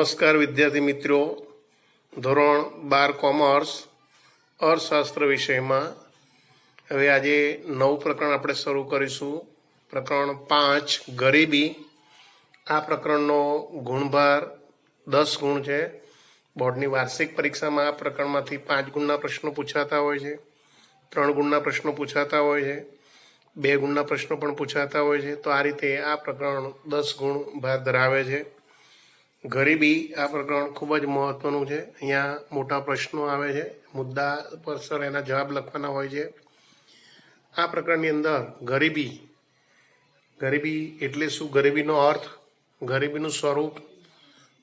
નમસ્કાર વિદ્યાર્થી મિત્રો, ધોરણ 12 કોમર્સ અર્થશાસ્ત્ર વિષયમાં હવે આજે નવું પ્રકરણ આપણે શરૂ કરીશું. પ્રકરણ 5 ગરીબી. આ પ્રકરણનો ગુણભાર 10 ગુણ છે. બોર્ડની વાર્ષિક પરીક્ષામાં આ પ્રકરણમાંથી 5 ગુણના પ્રશ્નો પૂછાતા હોય છે, 3 ગુણના પ્રશ્નો પૂછાતા હોય છે, 2 ગુણના પ્રશ્નો પણ પૂછાતા હોય છે. તો આ રીતે આ પ્રકરણ 10 ગુણ ભાર ધરાવે છે. ગરીબી આ પ્રકરણ ખૂબ જ મહત્વનું છે. અહીંયા મોટા પ્રશ્નો આવે છે, મુદ્દા પર સર એના જવાબ લખવાના હોય છે. આ પ્રકરણની અંદર ગરીબી એટલે શું, ગરીબીનો અર્થ, ગરીબીનું સ્વરૂપ,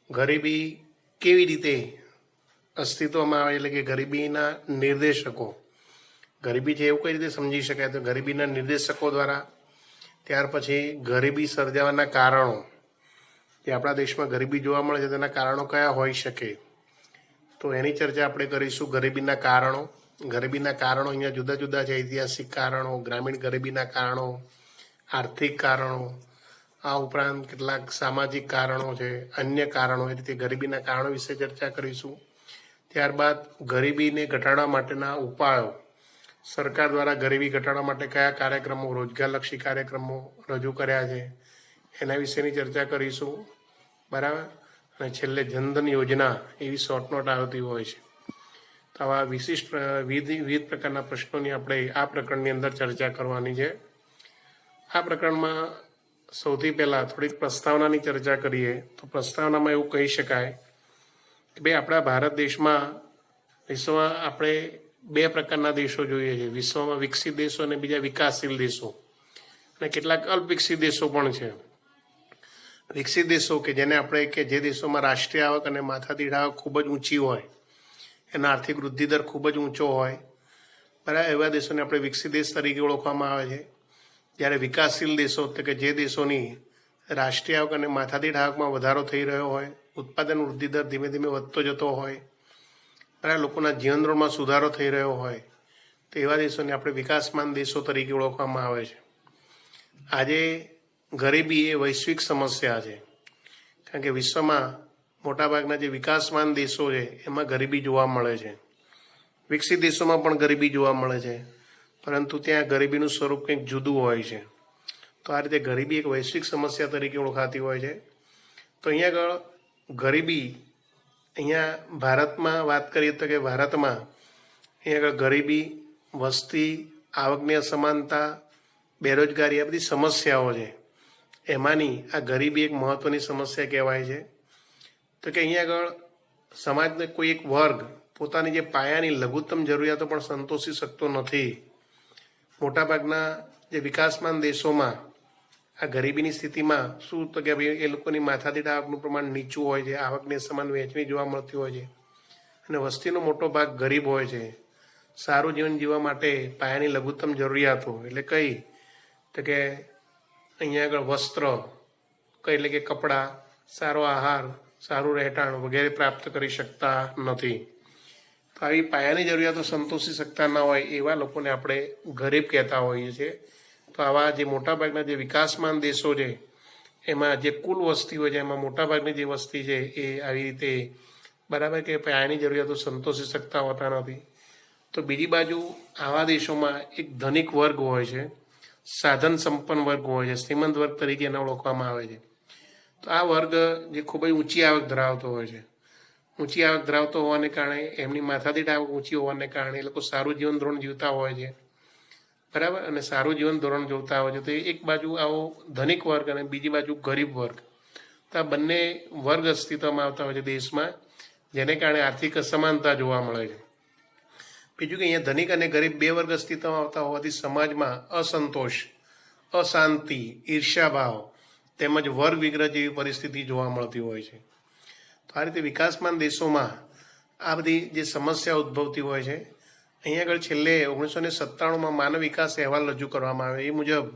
ગરીબી કેવી રીતે અસ્તિત્વમાં આવે, એટલે કે ગરીબીના નિર્દેશકો, ગરીબી છે એવું કઈ રીતે સમજી શકાય, તો ગરીબીના નિર્દેશકો દ્વારા. ત્યાર પછી ગરીબી સર્જાવાના કારણો, જે આપણા દેશમાં ગરીબી જોવા મળે છે તેના કારણો કયા હોઈ શકે, તો એની ચર્ચા આપણે કરીશું. ગરીબીના કારણો અહીંયા જુદા જુદા છે. ઐતિહાસિક કારણો, ગ્રામીણ ગરીબીના કારણો, આર્થિક કારણો, આ ઉપરાંત કેટલાક સામાજિક કારણો છે, અન્ય કારણો, એ રીતે ગરીબીના કારણો વિશે ચર્ચા કરીશું. ત્યારબાદ ગરીબીને ઘટાડવા માટેના ઉપાયો, સરકાર દ્વારા ગરીબી ઘટાડવા માટે કયા કાર્યક્રમો, રોજગારલક્ષી કાર્યક્રમો રજૂ કર્યા છે, એના વિશેની ચર્ચા કરીશું. બરાબર. અને છેલ્લે જનધન યોજના એવી શોર્ટ નોટ આવતી હોય છે. તો આવા વિશિષ્ટ વિવિધ પ્રકારના પ્રશ્નોની આપણે આ પ્રકરણની અંદર ચર્ચા કરવાની છે. આ પ્રકરણમાં સૌથી પહેલાં થોડીક પ્રસ્તાવનાની ચર્ચા કરીએ. તો પ્રસ્તાવનામાં એવું કહી શકાય કે ભાઈ આપણા ભારત દેશમાં, વિશ્વમાં આપણે 2 પ્રકારના દેશો જોઈએ છે. વિશ્વમાં વિકસિત દેશો અને બીજા વિકાસશીલ દેશો, અને કેટલાક અલ્પવિકસિત દેશો પણ છે. વિકસિત દેશો કે જેને આપણે, કે જે દેશોમાં રાષ્ટ્રીય આવક અને માથાદીઠ આવક ખૂબ જ ઊંચી હોય, એનો આર્થિક વૃદ્ધિ દર ખૂબ જ ઊંચો હોય, બરાબર, એવા દેશોને આપણે વિકસિત દેશ તરીકે ઓળખવામાં આવે છે. જ્યારે વિકાસશીલ દેશો, તો કે જે દેશોની રાષ્ટ્રીય આવક અને માથાદીઠ આવકમાં વધારો થઈ રહ્યો હોય, ઉત્પાદન વૃદ્ધિ દર ધીમે ધીમે વધતો જતો હોય, બરાબર, લોકોના જીવન ધોરણમાં સુધારો થઈ રહ્યો હોય, તો એવા દેશોને આપણે વિકાસમાન દેશો તરીકે ઓળખવામાં આવે છે. આજે ગરીબી એ વૈશ્વિક સમસ્યા છે, કારણ કે વિશ્વમાં મોટાભાગના જે વિકાસમાન દેશો છે એમાં ગરીબી જોવા મળે છે. વિકસિત દેશોમાં પણ ગરીબી જોવા મળે છે, પરંતુ ત્યાં ગરીબીનું સ્વરૂપ કંઈક જુદું હોય છે. તો આ રીતે ગરીબી એક વૈશ્વિક સમસ્યા તરીકે ઓળખાતી હોય છે. તો અહીંયા આગળ ગરીબી, અહીંયા ભારતમાં વાત કરીએ તો કે ભારતમાં અહીંયા આગળ ગરીબી, વસ્તી, આવકની અસમાનતા, બેરોજગારી, આ બધી સમસ્યાઓ છે. એમાંની આ ગરીબી એક મહત્વની સમસ્યા કહેવાય છે. તો કે અહીંયા આગળ સમાજને કોઈ એક વર્ગ પોતાની જે પાયાની લઘુત્તમ જરૂરિયાતો પણ સંતોષી શકતો નથી. મોટાભાગના જે વિકાસમાન દેશોમાં આ ગરીબીની સ્થિતિમાં શું, તો કે ભાઈ એ લોકોની માથાદીઠ આવકનું પ્રમાણ નીચું હોય છે, આવકની સમાન વહેંચણી જોવા મળતી હોય છે, અને વસ્તીનો મોટો ભાગ ગરીબ હોય છે. સારું જીવન જીવવા માટે પાયાની લઘુત્તમ જરૂરિયાતો એટલે કઈ, તો કે અહીંયા આગળ વસ્ત્ર, એટલે કે કપડાં, સારો આહાર, સારું રહેઠાણ વગેરે પ્રાપ્ત કરી શકતા નથી. તો આવી પાયાની જરૂરિયાતો સંતોષી શકતા ન હોય એવા લોકોને આપણે ગરીબ કહેતા હોઈએ છીએ. તો આવા જે મોટાભાગના જે વિકાસમાન દેશો છે એમાં જે કુલ વસ્તી હોય છે એમાં મોટાભાગની જે વસ્તી છે એ આવી રીતે, બરાબર, કે પાયાની જરૂરિયાતો સંતોષી શકતા હોતા નથી. તો બીજી બાજુ આવા દેશોમાં એક ધનિક વર્ગ હોય છે, સાધન સંપન્ન વર્ગ હોય છે, શ્રીમંત વર્ગ તરીકે એને ઓળખવામાં આવે છે. તો આ વર્ગ જે ખૂબ જ ઊંચી આવક ધરાવતો હોય છે, ઊંચી આવક ધરાવતો હોવાને કારણે, એમની માથાદીઠ આવક ઊંચી હોવાને કારણે એ લોકો સારું જીવન ધોરણ જીવતા હોય છે, બરાબર, અને સારું જીવન ધોરણ જોતા હોય છે. તો એક બાજુ આવો ધનિક વર્ગ અને બીજી બાજુ ગરીબ વર્ગ, તો આ બંને વર્ગ અસ્તિત્વમાં આવતા હોય છે દેશમાં, જેને કારણે આર્થિક અસમાનતા જોવા મળે છે. બીજું કે અહીંયા ધનિક અને ગરીબ 2 વર્ગ અસ્તિત્વમાં આવતા હોવાથી સમાજમાં અસંતોષ, અશાંતિ, ઈર્ષ્યાભાવ તેમજ વર્ગ વિગ્રહ જેવી પરિસ્થિતિ જોવા મળતી હોય છે. તો આ રીતે વિકાસમાન દેશોમાં આ બધી જે સમસ્યા ઉદ્ભવતી હોય છે. અહીંયા આગળ છેલ્લે 1997માં માનવ વિકાસ અહેવાલ રજૂ કરવામાં આવે એ મુજબ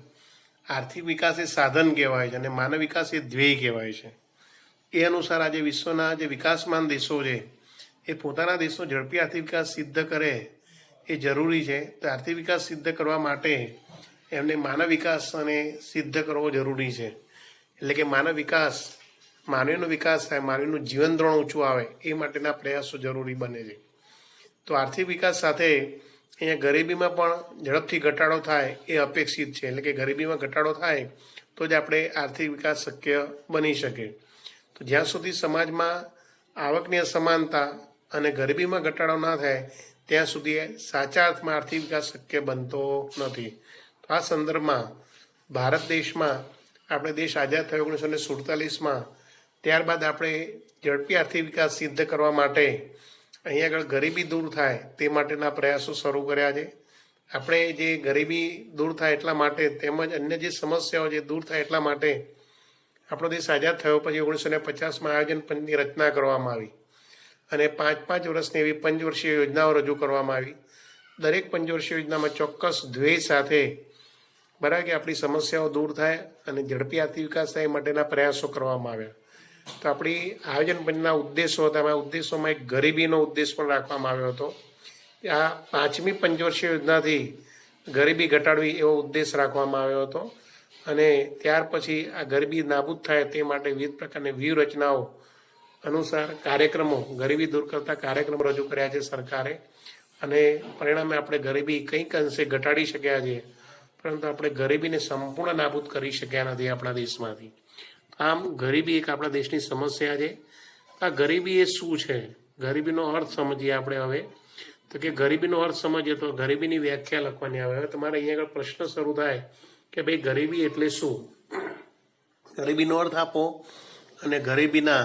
આર્થિક વિકાસ એ સાધન કહેવાય છે અને માનવ વિકાસ એ ધ્યેય કહેવાય છે. એ અનુસાર આજે વિશ્વના જે વિકાસમાન દેશો છે એ પોતાના દેશનો ઝડપી આર્થિક વિકાસ સિદ્ધ કરે એ જરૂરી છે. તો આર્થિક વિકાસ સિદ્ધ કરવા માટે એમને માનવ વિકાસ અને સિદ્ધ કરવો જરૂરી છે. એટલે કે માનવ વિકાસ માનવીનો વિકાસ થાય, માનવીનું જીવન ધોરણ ઊંચું આવે એ માટેના પ્રયાસો જરૂરી બને છે. તો આર્થિક વિકાસ સાથે અહીંયા ગરીબીમાં પણ ઝડપથી ઘટાડો થાય એ અપેક્ષિત છે. એટલે કે ગરીબીમાં ઘટાડો થાય તો જ આપણે આર્થિક વિકાસ શક્ય બની શકે. તો જ્યાં સુધી સમાજમાં આવકની અસમાનતા અને ગરીબીમાં ઘટાડો ના થાય ત્યાં સુધી સાચા અર્થમાં આર્થિક વિકાસ શક્ય બનતો નથી. તો આ સંદર્ભમાં ભારત દેશમાં આપણે દેશ આઝાદ થયો 1947માં, ત્યારબાદ આપણે ઝડપી આર્થિક વિકાસ સિદ્ધ કરવા માટે અહીંયા આગળ ગરીબી દૂર થાય તે માટેના પ્રયાસો શરૂ કર્યા છે. આપણે જે ગરીબી દૂર થાય એટલા માટે તેમજ અન્ય જે સમસ્યાઓ જે દૂર થાય એટલા માટે આપણો દેશ આઝાદ થયો પછી 1950માં આયોજન પંચની રચના કરવામાં આવી અને 5-5 વર્ષની એવી પંચવર્ષીય યોજનાઓ રજૂ કરવામાં આવી. દરેક પંચવર્ષીય યોજનામાં ચોક્કસ ધ્યેય સાથે બરાબર કે આપણી સમસ્યાઓ દૂર થાય અને ઝડપી આર્થિક વિકાસ થાય એ માટેના પ્રયાસો કરવામાં આવ્યા. તો આપણી આયોજન પંચના ઉદ્દેશો હતા, આ ઉદ્દેશોમાં એક ગરીબીનો ઉદ્દેશ પણ રાખવામાં આવ્યો હતો. આ 5મી પંચવર્ષીય યોજનાથી ગરીબી ઘટાડવી એવો ઉદ્દેશ રાખવામાં આવ્યો હતો અને ત્યાર પછી આ ગરીબી નાબૂદ થાય તે માટે વિવિધ પ્રકારની વ્યૂહરચનાઓ અનુસાર કાર્યક્રમો, ગરીબી દૂર કરતા કાર્યક્રમો રજૂ કર્યા છે સરકારે અને પરિણામે આપણે ગરીબી કંઈક અંશે ઘટાડી શક્યા છીએ, પરંતુ આપણે ગરીબીને સંપૂર્ણ નાબૂદ કરી શક્યા નથી આપણા દેશમાંથી. આમ ગરીબી એક આપણા દેશની સમસ્યા છે. આ ગરીબી એ શું છે? ગરીબીનો અર્થ સમજીએ આપણે હવે. તો કે ગરીબીનો અર્થ સમજીએ તો ગરીબીની વ્યાખ્યા લખવાની આવે. હવે તમારે અહીંયા આગળ પ્રશ્ન શરૂ થાય કે ભાઈ ગરીબી એટલે શું? ગરીબીનો અર્થ આપો અને ગરીબીના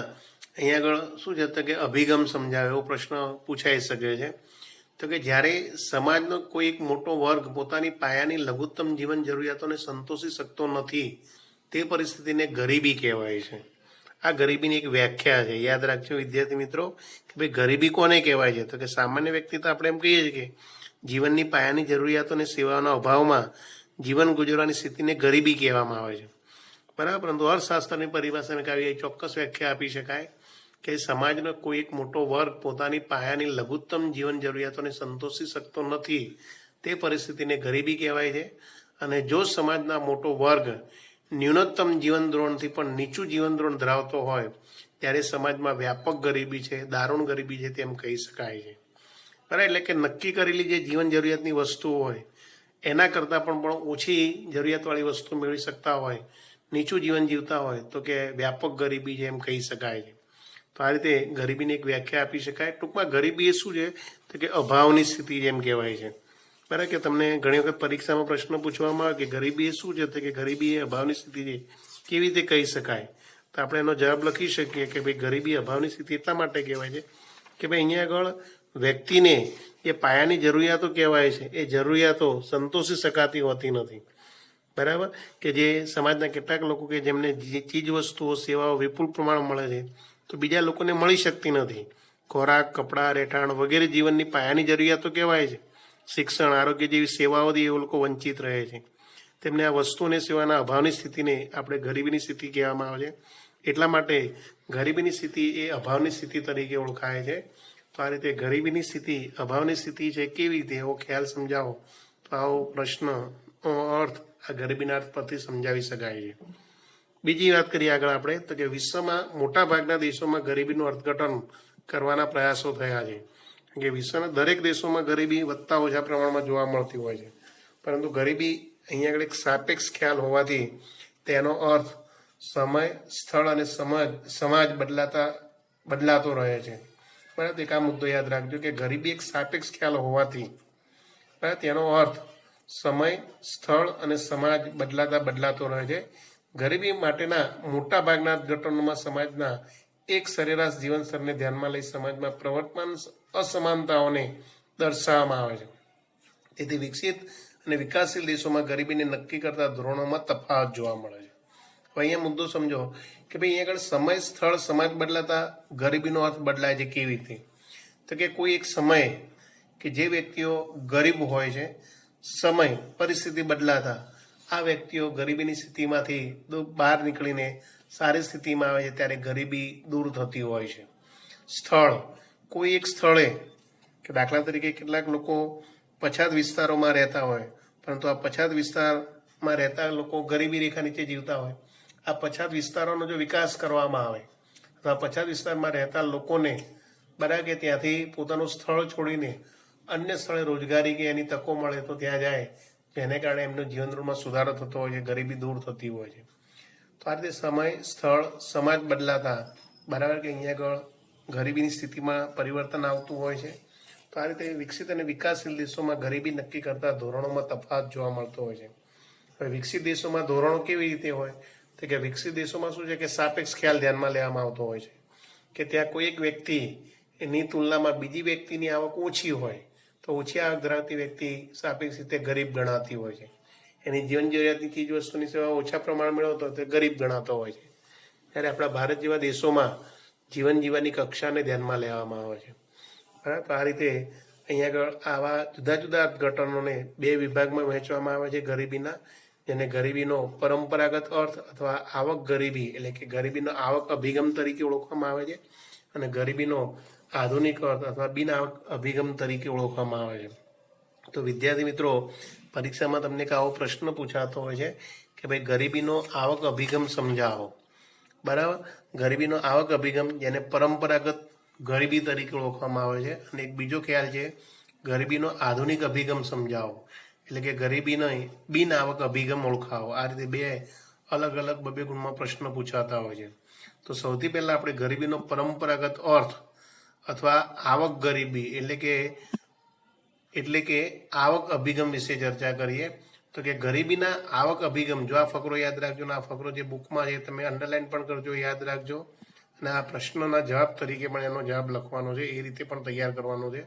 અહીંયા આગળ શું છે તો કે અભિગમ સમજાવે એવો પ્રશ્ન પૂછાઈ શકે છે. તો કે જ્યારે સમાજનો કોઈ એક મોટો વર્ગ પોતાની પાયાની લઘુત્તમ જીવન જરૂરિયાતોને સંતોષી શકતો નથી તે પરિસ્થિતિને ગરીબી કહેવાય છે. આ ગરીબીની એક વ્યાખ્યા છે. યાદ રાખજો વિદ્યાર્થી મિત્રો કે ભાઈ ગરીબી કોને કહેવાય છે? તો કે સામાન્ય વ્યક્તિ તો આપણે એમ કહીએ છીએ કે જીવનની પાયાની જરૂરિયાતો અને સેવાઓના અભાવમાં જીવન ગુજારવાની સ્થિતિને ગરીબી કહેવામાં આવે છે, બરાબર. પરંતુ અર્થશાસ્ત્રની પરિભાષામાં આવી ચોક્કસ વ્યાખ્યા આપી શકાય કે સમાજનો કોઈ એક મોટો વર્ગ પોતાની પાયાની લઘુત્તમ જીવન જરૂરિયાતોને સંતોષી શકતો નથી તે પરિસ્થિતિને ગરીબી કહેવાય છે. અને જો સમાજના મોટો વર્ગ ન્યૂનતમ જીવન ધોરણથી પણ નીચું જીવન ધોરણ ધરાવતો હોય ત્યારે સમાજમાં વ્યાપક ગરીબી છે, દારૂણ ગરીબી છે તેમ કહી શકાય છે, બરાબર. એટલે કે નક્કી કરેલી જે જીવન જરૂરિયાતની વસ્તુઓ હોય એના કરતાં પણ ઓછી જરૂરિયાતવાળી વસ્તુ મેળવી શકતા હોય, નીચું જીવન જીવતા હોય તો કે વ્યાપક ગરીબી છે એમ કહી શકાય છે. તો આ રીતે ગરીબીની એક વ્યાખ્યા આપી શકાય. ટૂંકમાં ગરીબી એ શું છે તો કે અભાવની સ્થિતિ જેમ કહેવાય છે, બરાબર. કે તમને ઘણી વખત પરીક્ષામાં પ્રશ્ન પૂછવામાં આવે કે ગરીબી એ શું છે તો કે ગરીબી એ અભાવની સ્થિતિ છે, કેવી રીતે કહી શકાય? તો આપણે એનો જવાબ લખી શકીએ કે ભાઈ ગરીબી અભાવની સ્થિતિ એટલા માટે કહેવાય છે કે ભાઈ અહીંયા આગળ વ્યક્તિને જે પાયાની જરૂરિયાતો કહેવાય છે એ જરૂરિયાતો સંતોષી શકાતી હોતી નથી, બરાબર. કે જે સમાજના કેટલાક લોકો કે જેમને ચીજ વસ્તુઓ, સેવાઓ વિપુલ પ્રમાણમાં મળે છે તો બીજા લોકોને મળી શકતી નથી. ખોરાક, કપડાં, રહેઠાણ વગેરે જીવનની પાયાની જરૂરિયાતો કહેવાય છે. શિક્ષણ, આરોગ્ય જેવી સેવાઓથી એ લોકો વંચિત રહે છે. તેમને આ વસ્તુ અને સેવાના અભાવની સ્થિતિને આપણે ગરીબીની સ્થિતિ કહેવામાં આવે છે. એટલા માટે ગરીબીની સ્થિતિ એ અભાવની સ્થિતિ તરીકે ઓળખાય છે. તો આ રીતે ગરીબીની સ્થિતિ અભાવની સ્થિતિ છે કેવી રીતે એવો ખ્યાલ સમજાવો તો આવો પ્રશ્નનો અર્થ આ ગરીબીના અર્થ પરથી સમજાવી શકાય છે. બીજી વાત કરીએ આગળ આપણે તો કે વિશ્વમાં મોટા ભાગના દેશોમાં ગરીબીનું અર્થઘટન કરવાના પ્રયાસો થયા છે. કે વિશ્વના દરેક દેશોમાં ગરીબી વધતા ઓછા પ્રમાણમાં જોવા મળતી હોય છે, પરંતુ ગરીબી અહીંયા આગળ એક સાપેક્ષ ખ્યાલ હોવાથી તેનો અર્થ સમય, સ્થળ અને સમાજ બદલાતો રહે છે, બરાબર. એક આ મુદ્દો યાદ રાખજો કે ગરીબી એક સાપેક્ષ ખ્યાલ હોવાથી બરાબર તેનો અર્થ સમય, સ્થળ અને સમાજ બદલાતો રહે છે. ગરીબી માટેના મોટા ભાગના અર્થઘટનોમાં સમાજના એક સરેરાશ જીવન સ્તરને ધ્યાનમાં લઈ સમાજમાં પ્રવર્તમાન અસમાનતાઓને દર્શાવવામાં આવે છે. તેથી વિકસિત અને વિકાસશીલ દેશોમાં ગરીબીને નક્કી કરતા ધોરણોમાં તફાવત જોવા મળે છે. હવે અહીંયા મુદ્દો સમજો કે ભાઈ અહીંયા આગળ સમય, સ્થળ, સમાજ બદલાતા ગરીબીનો અર્થ બદલાય છે કેવી રીતે? તો કે કોઈ એક સમયે કે જે વ્યક્તિઓ ગરીબ હોય છે, સમય, પરિસ્થિતિ બદલાતા આ વ્યક્તિઓ ગરીબીની સ્થિતિમાંથી બહાર નીકળીને સારી સ્થિતિમાં આવે છે ત્યારે ગરીબી દૂર થતી હોય છે. સ્થળ, કોઈ એક સ્થળે કે દાખલા તરીકે કેટલાક લોકો પછાત વિસ્તારોમાં રહેતા હોય પરંતુ આ પછાત વિસ્તારમાં રહેતા લોકો ગરીબી રેખા નીચે જીવતા હોય આ પછાત વિસ્તારોનો જો વિકાસ કરવામાં આવે અથવા પછાત વિસ્તારમાં રહેતા લોકોને બરાબર કે ત્યાંથી પોતાનું સ્થળ છોડીને અન્ય સ્થળે રોજગારી કે એની તકો મળે તો ત્યાં જાય, જેને કારણે એમનું જીવન ધોરણમાં સુધારો થતો હોય છે, ગરીબી દૂર થતી હોય છે. તો આ રીતે સમય, સ્થળ, સમાજ બદલાતા બરાબર કે અહીંયા આગળ ગરીબીની સ્થિતિમાં પરિવર્તન આવતું હોય છે. તો આ રીતે વિકસિત અને વિકાસશીલ દેશોમાં ગરીબી નક્કી કરતા ધોરણોમાં તફાવત જોવા મળતો હોય છે. હવે વિકસિત દેશોમાં ધોરણો કેવી રીતે હોય તો કે વિકસિત દેશોમાં શું છે કે સાપેક્ષ ખ્યાલ ધ્યાનમાં લેવામાં આવતો હોય છે કે ત્યાં કોઈ એક વ્યક્તિ એની તુલનામાં બીજી વ્યક્તિની આવક ઓછી હોય તો ઓછી આવક ધરાવતી વ્યક્તિ સાપેક્ષ રીતે ગરીબ ગણાતી હોય છે. એની જીવન જરૂરિયાતની ચીજ વસ્તુની સેવા ઓછા પ્રમાણ મેળવતો હોય તો ગરીબ ગણાતો હોય છે. ત્યારે આપણા ભારત જેવા દેશોમાં જીવન જીવવાની કક્ષાને ધ્યાનમાં લેવામાં આવે છે. બરાબર. તો આ રીતે અહીંયા આગળ આવા જુદા જુદા અર્થઘટનોને બે વિભાગમાં વહેંચવામાં આવે છે ગરીબીના, જેને ગરીબીનો પરંપરાગત અર્થ અથવા આવક ગરીબી એટલે કે ગરીબીનો આવક અભિગમ તરીકે ઓળખવામાં આવે છે, અને ગરીબીનો આધુનિક અર્થ અથવા બિન આવક અભિગમ તરીકે ઓળખવામાં આવે છે. તો વિદ્યાર્થી મિત્રો, પરીક્ષામાં તમને આવો પ્રશ્ન પૂછાતો હોય છે કે ભાઈ ગરીબીનો આવક અભિગમ સમજાવો. બરાબર. ગરીબીનો આવક અભિગમ જેને પરંપરાગત ગરીબી તરીકે ઓળખવામાં આવે છે, અને એક બીજો ખ્યાલ છે ગરીબીનો આધુનિક અભિગમ સમજાવો એટલે કે ગરીબીનો બિન આવક અભિગમ ઓળખાવો. આ રીતે બે અલગ અલગ બબે ગુણમાં પ્રશ્ન પૂછાતા હોય છે. તો સૌથી પહેલા આપણે ગરીબીનો પરંપરાગત અર્થ અથવા આવક ગરીબી એટલે કે આવક અભિગમ વિશે ચર્ચા કરીએ. તો કે ગરીબીના આવક અભિગમ, જો આ ફકરો યાદ રાખજો, આ ફકરો જે બુકમાં છે તમે અંડરલાઈન પણ કરજો, યાદ રાખજો, અને આ પ્રશ્નના જવાબ તરીકે પણ એનો જવાબ લખવાનો છે, એ રીતે પણ તૈયાર કરવાનો છે.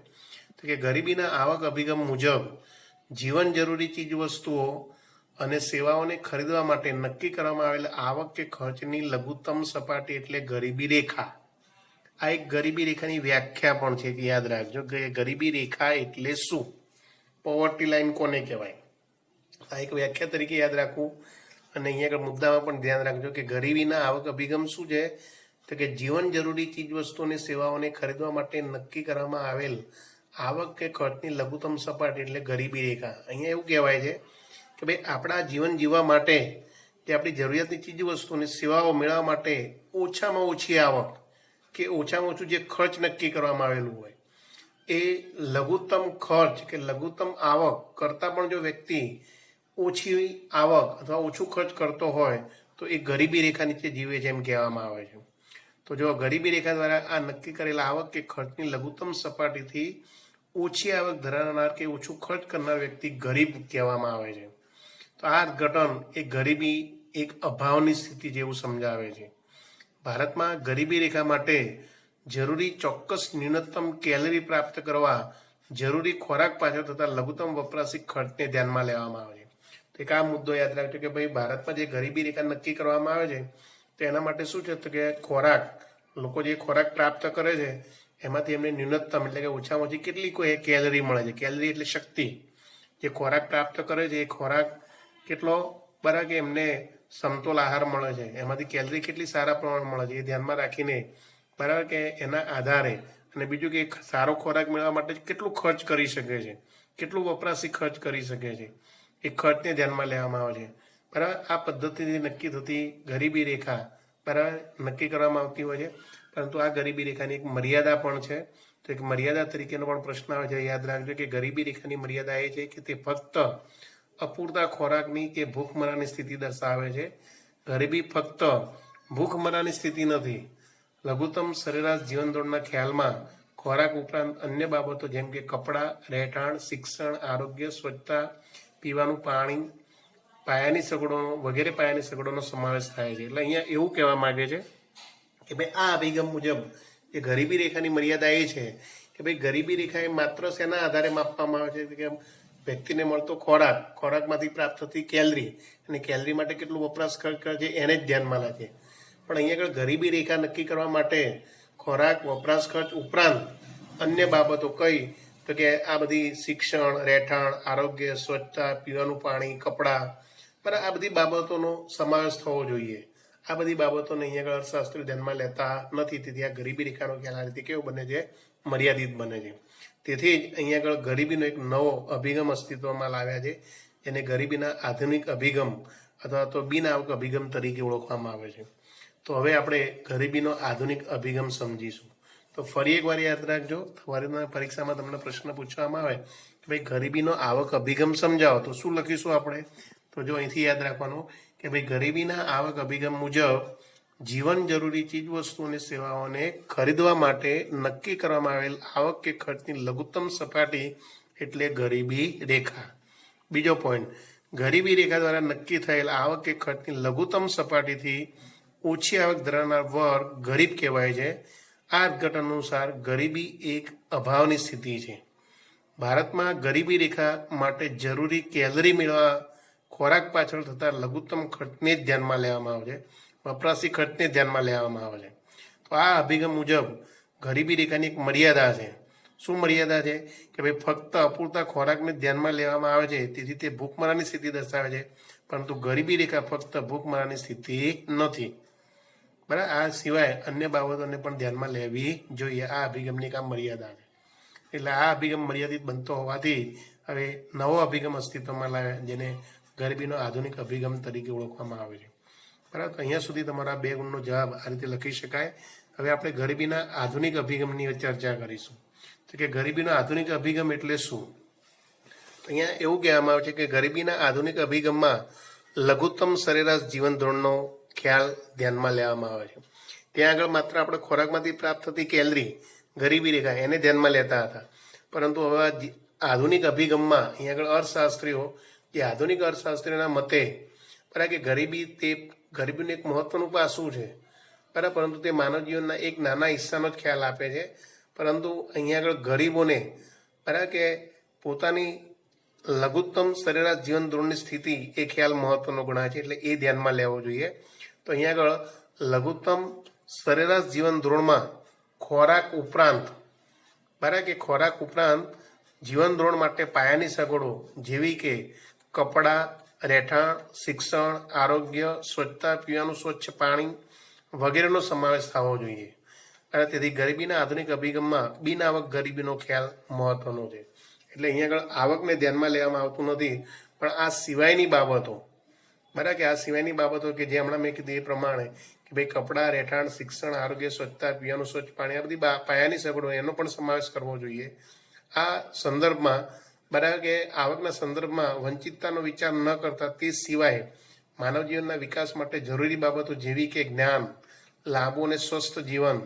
તો કે ગરીબીના આવક અભિગમ મુજબ જીવન જરૂરી ચીજ વસ્તુઓ અને સેવાઓને ખરીદવા માટે નક્કી કરવામાં આવેલ આવક કે ખર્ચની લઘુત્તમ સપાટી એટલે ગરીબી રેખા. આ એક ગરીબી રેખાની વ્યાખ્યા પણ છે, કે યાદ રાખજો કે ગરીબી રેખા એટલે શું, પોવર્ટી લાઈન કોને કહેવાય, આ એક વ્યાખ્યા તરીકે યાદ રાખવું. અને અહીંયા આગળ મુદ્દામાં પણ ધ્યાન રાખજો કે ગરીબીના આવક અભિગમ શું છે, તો કે જીવન જરૂરી ચીજ વસ્તુઓની સેવાઓને ખરીદવા માટે નક્કી કરવામાં આવેલ આવક કે ખર્ચની લઘુત્તમ સપાટી એટલે ગરીબી રેખા. અહીંયા એવું કહેવાય છે કે ભાઈ આપણા જીવન જીવવા માટે જે આપણી જરૂરિયાતની ચીજ વસ્તુઓની સેવાઓ મેળવવા માટે ઓછામાં ઓછી આવક કે ઓછામાં ઓછું જે ખર્ચ નક્કી કરવામાં આવેલું હોય એ લઘુત્તમ ખર્ચ કે લઘુત્તમ આવક કરતાં પણ જો વ્યક્તિ ઓછી આવક અથવા ઓછું ખર્ચ કરતો હોય તો એ ગરીબી રેખા નીચે જીવે છે એમ કહેવામાં આવે છે. તો જો ગરીબી રેખા દ્વારા આ નક્કી કરેલા આવક કે ખર્ચની લઘુત્તમ સપાટીથી ઓછી આવક ધરાવનાર કે ઓછું ખર્ચ કરનાર વ્યક્તિ ગરીબ કહેવામાં આવે છે. તો આ અર્થઘટન એ ગરીબી એક અભાવની સ્થિતિ જેવું સમજાવે છે. ભારતમાં ગરીબી રેખા માટે જરૂરી ચોક્કસ ન્યૂનતમ કેલરી પ્રાપ્ત કરવા જરૂરી ખોરાક પાછળ થતા લઘુત્તમ વપરાશી ખર્ચને ધ્યાનમાં લેવામાં આવે છે. તો એક આ મુદ્દો યાદ રાખજો કે ભાઈ ભારતમાં જે ગરીબી રેખા નક્કી કરવામાં આવે છે તો એના માટે શું છે, તો કે ખોરાક, લોકો જે ખોરાક પ્રાપ્ત કરે છે એમાંથી એમને ન્યૂનતમ એટલે કે ઓછામાં ઓછી કેટલી કોઈ કેલરી મળે છે, કેલરી એટલે શક્તિ, જે ખોરાક પ્રાપ્ત કરે છે એ ખોરાક કેટલો બરાબર કે એમને સમતોલ આહાર મળે છે, એમાંથી કેલરી કેટલી સારા પ્રમાણ મળે છે એ ધ્યાનમાં રાખીને બરાબર કે એના આધારે, અને બીજું કે સારો ખોરાક મેળવવા માટે કેટલું ખર્ચ કરી શકે છે, કેટલું વપરાશી ખર્ચ કરી શકે છે, એ ખર્ચને ધ્યાનમાં લેવામાં આવે છે. બરાબર. આ પદ્ધતિથી નક્કી થતી ગરીબી રેખા બરાબર નક્કી કરવામાં આવતી હોય છે. પરંતુ આ ગરીબી રેખાની એક મર્યાદા પણ છે. તો એક મર્યાદા તરીકેનો પણ પ્રશ્ન આવે છે. યાદ રાખજો કે ગરીબી રેખાની મર્યાદા એ છે કે તે ફક્ત અપૂરતા ખોરાકની કે ભૂખમરાની સ્થિતિ દર્શાવે છે. ગરીબી ફક્ત ભૂખમરાની સ્થિતિ નથી. લઘુત્તમ સરેરાશ જીવન ધોરણના ખ્યાલમાં ખોરાક ઉપરાંત અન્ય બાબતો જેમ કે કપડાં, રહેઠાણ, શિક્ષણ, આરોગ્ય, સ્વચ્છતા, પીવાનું પાણી, પાયાની સગવડો વગેરે પાયાની સગવડોનો સમાવેશ થાય છે. એટલે અહીંયા એવું કહેવા માંગે છે કે ભાઈ આ અભિગમ મુજબ એ ગરીબી રેખાની મર્યાદા એ છે કે ભાઈ ગરીબી રેખા એ માત્ર શેના આધારે માપવામાં આવે છે કે વ્યક્તિને મળતો ખોરાક, ખોરાકમાંથી પ્રાપ્ત થતી કેલરી, અને કેલરી માટે કેટલું વપરાશ ખર્ચ કરે છે એને જ ધ્યાનમાં રાખે. પણ અહીંયા આગળ ગરીબી રેખા નક્કી કરવા માટે ખોરાક, વપરાશ ખર્ચ ઉપરાંત અન્ય બાબતો કઈ, તો કે આ બધી શિક્ષણ, રહેઠાણ, આરોગ્ય, સ્વચ્છતા, પીવાનું પાણી, કપડાં, બરાબર આ બધી બાબતોનો સમાવેશ થવો જોઈએ. આ બધી બાબતોને અહીંયા આગળ અર્થશાસ્ત્રીઓ ધ્યાનમાં લેતા નથી. તેથી આ ગરીબી રેખાનો ખ્યાલ આ રીતે કેવો બને છે, મર્યાદિત બને છે. તેથી જ અહીંયા આગળ ગરીબીનો એક નવો અભિગમ અસ્તિત્વમાં લાવ્યા છે, જેને ગરીબીના આધુનિક અભિગમ અથવા તો બિન આવક અભિગમ તરીકે ઓળખવામાં આવે છે. તો હવે આપણે ગરીબીનો આધુનિક અભિગમ સમજીશું. તો ફરી એકવાર યાદ રાખજો, ફરીના પરીક્ષામાં તમને પ્રશ્ન પૂછવામાં આવે કે ભાઈ ગરીબીનો આવક અભિગમ સમજાવો, તો શું લખીશું આપણે? તો જો અહીંથી યાદ રાખવાનું કે ભાઈ ગરીબીના આવક અભિગમ મુજબ જીવન જરૂરી ચીજ વસ્તુ અને સેવાઓને ખરીદવા માટે નક્કી કરવામાં આવેલ આવક કે ખર્ચની લઘુત્તમ સપાટી એટલે ગરીબી રેખા. બીજો પોઈન્ટ, ગરીબી રેખા દ્વારા નક્કી થયેલ આવક કે ખર્ચની લઘુત્તમ સપાટીથી ઓછી આવક ધરાવનાર વર્ગ ગરીબ કહેવાય છે. આ અર્થઘટન અનુસાર ગરીબી એક અભાવની સ્થિતિ છે. ભારતમાં ગરીબી રેખા માટે જરૂરી કેલરી મેળવવા ખોરાક પાછળ થતા લઘુત્તમ ખર્ચને જ ધ્યાનમાં લેવામાં આવે છે, વપરાશી ખર્ચને ધ્યાનમાં લેવામાં આવે છે. તો આ અભિગમ મુજબ ગરીબી રેખાની એક મર્યાદા છે. શું મર્યાદા છે? કે ભાઈ ફક્ત અપૂરતા ખોરાકને ધ્યાનમાં લેવામાં આવે છે, તેથી તે ભૂખમરાની સ્થિતિ દર્શાવે છે, પરંતુ ગરીબી રેખા ફક્ત ભૂખમરાની સ્થિતિ નથી. બરાબર, આ સિવાય અન્ય બાબતોને પણ ધ્યાનમાં લેવી જોઈએ. આ અભિગમની એક આ મર્યાદા છે. એટલે આ અભિગમ મર્યાદિત બનતો હોવાથી હવે નવો અભિગમ અસ્તિત્વમાં લાવ્યા, જેને ગરીબીનો આધુનિક અભિગમ તરીકે ઓળખવામાં આવે છે. બરાબર, તો અહીંયા સુધી તમારા 2 ગુણનો જવાબ આ રીતે લખી શકાય. હવે આપણે ગરીબીના આધુનિક અભિગમની ચર્ચા કરીશું. તો કે ગરીબીનો આધુનિક અભિગમ એટલે શું? અહીંયા એવું કહેવામાં આવે છે કે ગરીબીના આધુનિક અભિગમમાં લઘુત્તમ સરેરાશ જીવન ધોરણનો ખ્યાલ ધ્યાનમાં લેવામાં આવે છે. ત્યાં આગળ માત્ર આપણે ખોરાકમાંથી પ્રાપ્ત થતી કેલરી, ગરીબી રેખા એને ધ્યાનમાં લેતા હતા, પરંતુ હવે આધુનિક અભિગમમાં અહીંયા આગળ અર્થશાસ્ત્રીઓ, જે આધુનિક અર્થશાસ્ત્રીઓના મતે બરાબર કે ગરીબીનું એક મહત્વનું પાસું છે, બરાબર, પરંતુ તે માનવ જીવનના એક નાના હિસ્સાનો જ ખ્યાલ આપે છે. પરંતુ અહીંયા આગળ ગરીબોને બરાબર કે પોતાની લઘુત્તમ સરેરાશ જીવન ધોરણની સ્થિતિ એ ખ્યાલ મહત્વનો ગણાય છે, એટલે એ ધ્યાનમાં લેવો જોઈએ. તો અહીંયા આગળ લઘુત્તમ સરેરાશ જીવન ધોરણમાં ખોરાક ઉપરાંત બરાબર કે ખોરાક ઉપરાંત જીવન ધોરણ માટે પાયાની સગવડો જેવી કે કપડાં, રહેઠાણ, શિક્ષણ, આરોગ્ય, સ્વચ્છતા, પીવાનું સ્વચ્છ પાણી વગેરેનો સમાવેશ થવો જોઈએ. અને તેથી ગરીબીના આધુનિક અભિગમમાં બિન આવક ગરીબીનો ખ્યાલ મહત્વનો છે. એટલે અહીંયા આગળ આવકને ધ્યાનમાં લેવામાં આવતું નથી, પણ આ સિવાયની બાબતો, બરાબર કે આ સિવાયની બાબતો કે જે હમણાં મેં કીધું એ પ્રમાણે કે ભાઈ કપડાં, રહેઠાણ, શિક્ષણ, આરોગ્ય, સ્વચ્છતા, પીવાનું સ્વચ્છ પાણી, આ બધી પાયાની સગવડો એનો પણ સમાવેશ કરવો જોઈએ. આ સંદર્ભમાં બરાબર કે આવકના સંદર્ભમાં વંચિતતાનો વિચાર ન કરતા તે સિવાય માનવ જીવનના વિકાસ માટે જરૂરી બાબતો જેવી કે જ્ઞાન, લાભો અને સ્વસ્થ જીવન,